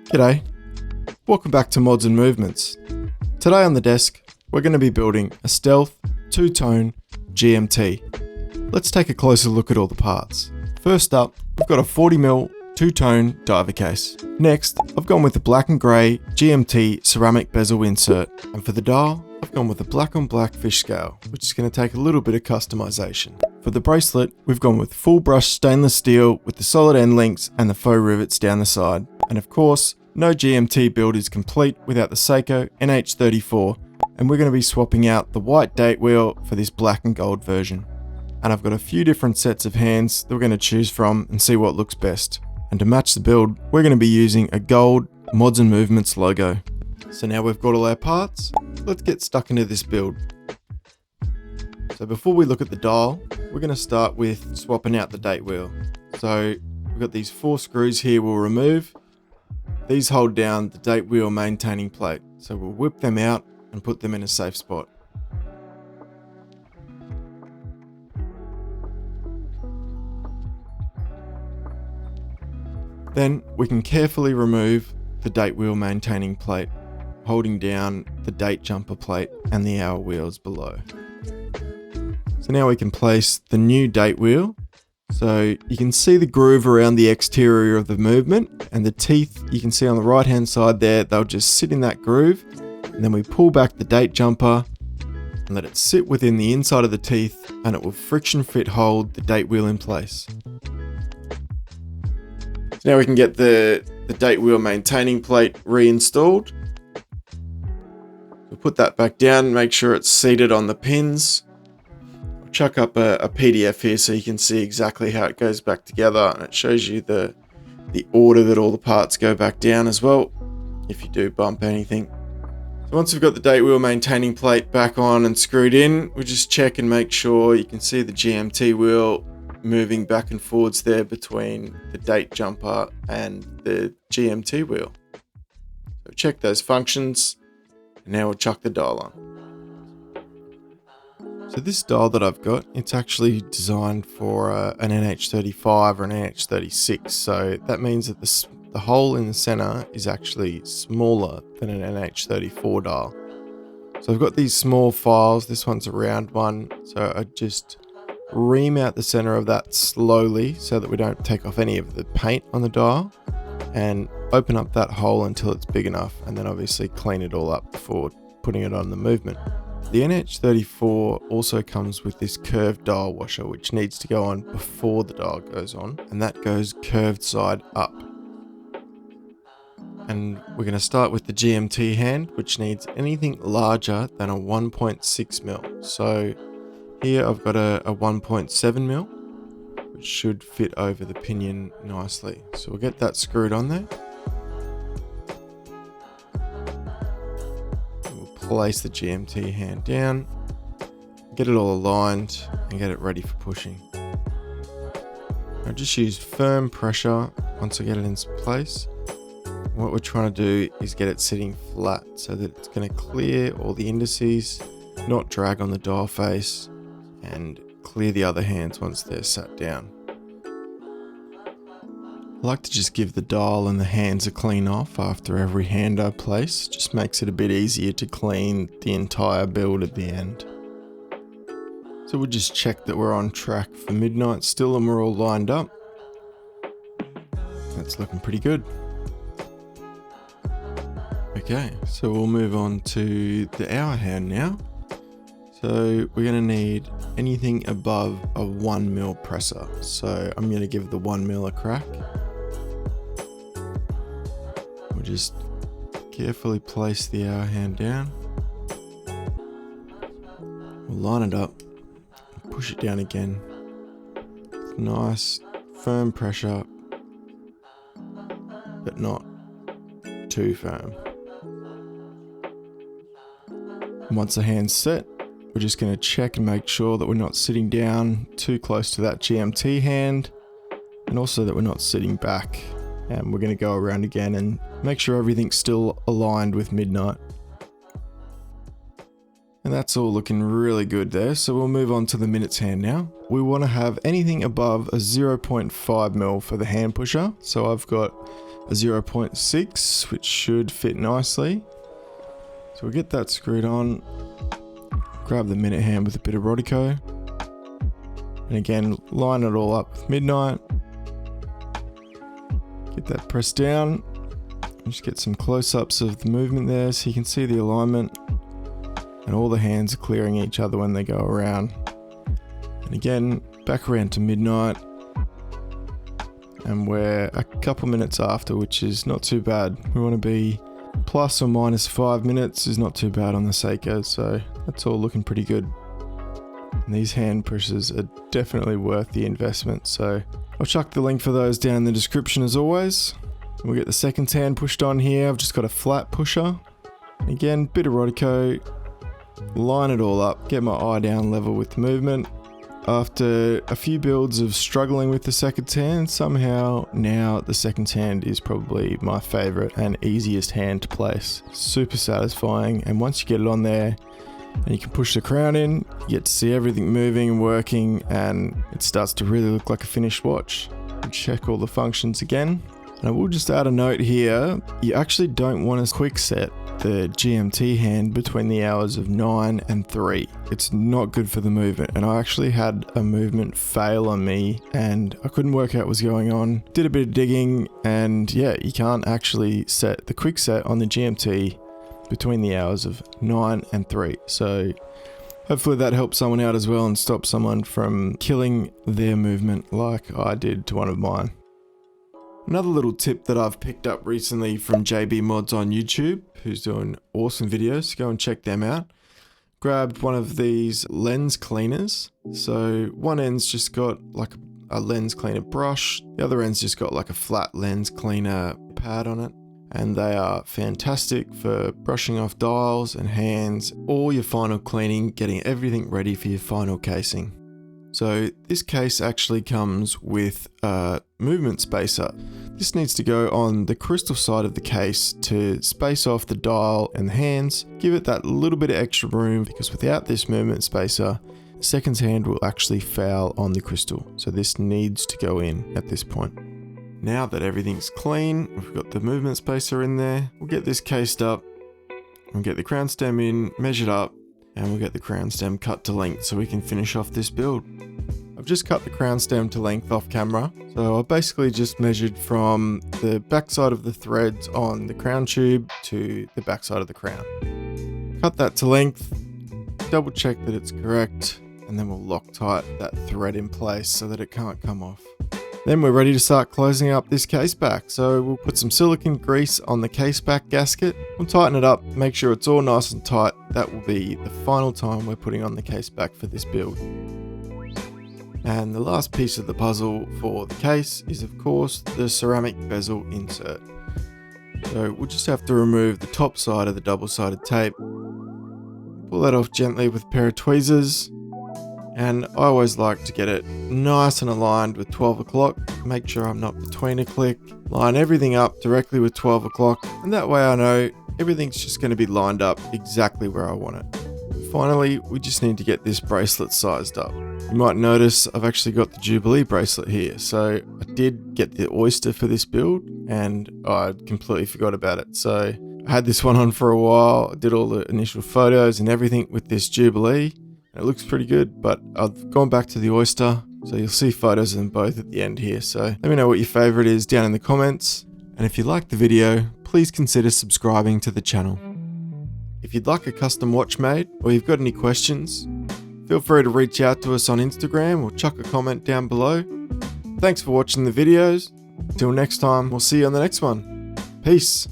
G'day, welcome back to Mods and Movements. Today on the desk, we're going to be building a Stealth two-tone GMT. Let's take a closer look at all the parts. First up, we've got a 40mm two-tone diver case. Next, I've gone with the black and grey GMT ceramic bezel insert. And for the dial, I've gone with the black on black fish scale, which is going to take a little bit of customization. For the bracelet, we've gone with full brush stainless steel with the solid end links and the faux rivets down the side. And of course, no GMT build is complete without the Seiko NH34, and we're going to be swapping out the white date wheel for this black and gold version. And I've got a few different sets of hands that we're going to choose from and see what looks best. And to match the build, we're going to be using a gold Mods and Movements logo. So now we've got all our parts, let's get stuck into this build. So before we look at the dial, we're going to start with swapping out the date wheel. So we've got these 4 screws here we'll remove. These hold down the date wheel maintaining plate, so we'll whip them out and put them in a safe spot. Then we can carefully remove the date wheel maintaining plate, holding down the date jumper plate and the hour wheels below. So now we can place the new date wheel. So you can see the groove around the exterior of the movement, and the teeth you can see on the right hand side there, they'll just sit in that groove, and then we pull back the date jumper and let it sit within the inside of the teeth, and it will friction fit hold the date wheel in place. So now we can get the date wheel maintaining plate reinstalled. We'll put that back down, make sure it's seated on the pins. Chuck up a PDF here so you can see exactly how it goes back together, and it shows you the order that all the parts go back down as well if you do bump anything. So once we've got the date wheel maintaining plate back on and screwed in, we just check and make sure you can see the GMT wheel moving back and forwards there between the date jumper and the GMT wheel. So check those functions, and now we'll chuck the dial on. So this dial that I've got, it's actually designed for an NH34 or an NH36, so that means that the hole in the center is actually smaller than an NH34 dial. So I've got these small files, this one's a round one, so I just ream out the center of that slowly so that we don't take off any of the paint on the dial, and open up that hole until it's big enough, and then obviously clean it all up before putting it on the movement. The NH34 also comes with this curved dial washer, which needs to go on before the dial goes on, and that goes curved side up. And we're going to start with the GMT hand, which needs anything larger than a 1.6mm. So here I've got a 1.7mm, which should fit over the pinion nicely. So we'll get that screwed on there. Place the GMT hand down, get it all aligned, and get it ready for pushing. I just use firm pressure once I get it in place. What we're trying to do is get it sitting flat so that it's going to clear all the indices, not drag on the dial face, and clear the other hands once they're sat down. I like to just give the dial and the hands a clean off after every hand I place. Just makes it a bit easier to clean the entire build at the end. So we'll just check that we're on track for midnight still, and we're all lined up. That's looking pretty good. Okay, so we'll move on to the hour hand now. So we're going to need anything above a 1mm presser. So I'm going to give the 1mm a crack. We'll just carefully place the hour hand down. We'll line it up, push it down again. Nice, firm pressure, but not too firm. And once the hand's set, we're just going to check and make sure that we're not sitting down too close to that GMT hand, and also that we're not sitting back. And we're going to go around again and make sure everything's still aligned with midnight. And that's all looking really good there, so we'll move on to the minutes hand now. we want to have anything above a 0.5mm for the hand pusher. So I've got a 0.6, which should fit nicely. So we'll get that screwed on, grab the minute hand with a bit of Rodico, and again, line it all up with midnight. Get that pressed down, and just get some close-ups of the movement there so you can see the alignment, and all the hands are clearing each other when they go around. And again, back around to midnight, and we're a couple minutes after, which is not too bad. We want to be plus or minus 5 minutes is not too bad on the Seiko, so that's all looking pretty good. And these hand pushers are definitely worth the investment, so I'll chuck the link for those down in the description as always. We'll get the second hand pushed on here. I've just got a flat pusher. Again, bit of Rodico, line it all up, get my eye down level with the movement. After a few builds of struggling with the second hand, somehow now the second hand is probably my favorite and easiest hand to place. Super satisfying, and once you get it on there and you can push the crown in, you get to see everything moving and working, and it starts to really look like a finished watch. Check all the functions again. And I will just add a note here, you actually don't want to quick set the GMT hand between the hours of 9 and 3. It's not good for the movement, and I actually had a movement fail on me and I couldn't work out what was going on. Did a bit of digging, and yeah, you can't actually set the quick set on the GMT between the hours of 9 and 3. So hopefully that helps someone out as well and stops someone from killing their movement like I did to one of mine. Another little tip that I've picked up recently from JB Mods on YouTube, who's doing awesome videos, go and check them out. Grabbed one of these lens cleaners. So one end's just got like a lens cleaner brush, the other end's just got like a flat lens cleaner pad on it. And they are fantastic for brushing off dials and hands, all your final cleaning, getting everything ready for your final casing. So this case actually comes with a movement spacer. This needs to go on the crystal side of the case to space off the dial and the hands, give it that little bit of extra room, because without this movement spacer, the second hand will actually foul on the crystal. So this needs to go in at this point. Now that everything's clean, we've got the movement spacer in there, we'll get this cased up, we'll get the crown stem in, measured up, and we'll get the crown stem cut to length so we can finish off this build. I've just cut the crown stem to length off camera, so I basically just measured from the backside of the threads on the crown tube to the backside of the crown. Cut that to length, double check that it's correct, and then we'll Loctite that thread in place so that it can't come off. Then we're ready to start closing up this case back. So we'll put some silicone grease on the case back gasket. We'll tighten it up, make sure it's all nice and tight. That will be the final time we're putting on the case back for this build. And the last piece of the puzzle for the case is of course the ceramic bezel insert. So we'll just have to remove the top side of the double-sided tape. Pull that off gently with a pair of tweezers. And I always like to get it nice and aligned with 12 o'clock. Make sure I'm not between a click. Line everything up directly with 12 o'clock. And that way I know everything's just going to be lined up exactly where I want it. Finally, we just need to get this bracelet sized up. You might notice I've actually got the Jubilee bracelet here. So I did get the Oyster for this build and I completely forgot about it. So I had this one on for a while. I did all the initial photos and everything with this Jubilee. It looks pretty good, but I've gone back to the Oyster, so you'll see photos of them both at the end here. So let me know what your favorite is down in the comments. And if you liked the video, please consider subscribing to the channel. If you'd like a custom watch made, or you've got any questions, feel free to reach out to us on Instagram or chuck a comment down below. Thanks for watching the videos. Until next time, we'll see you on the next one. Peace.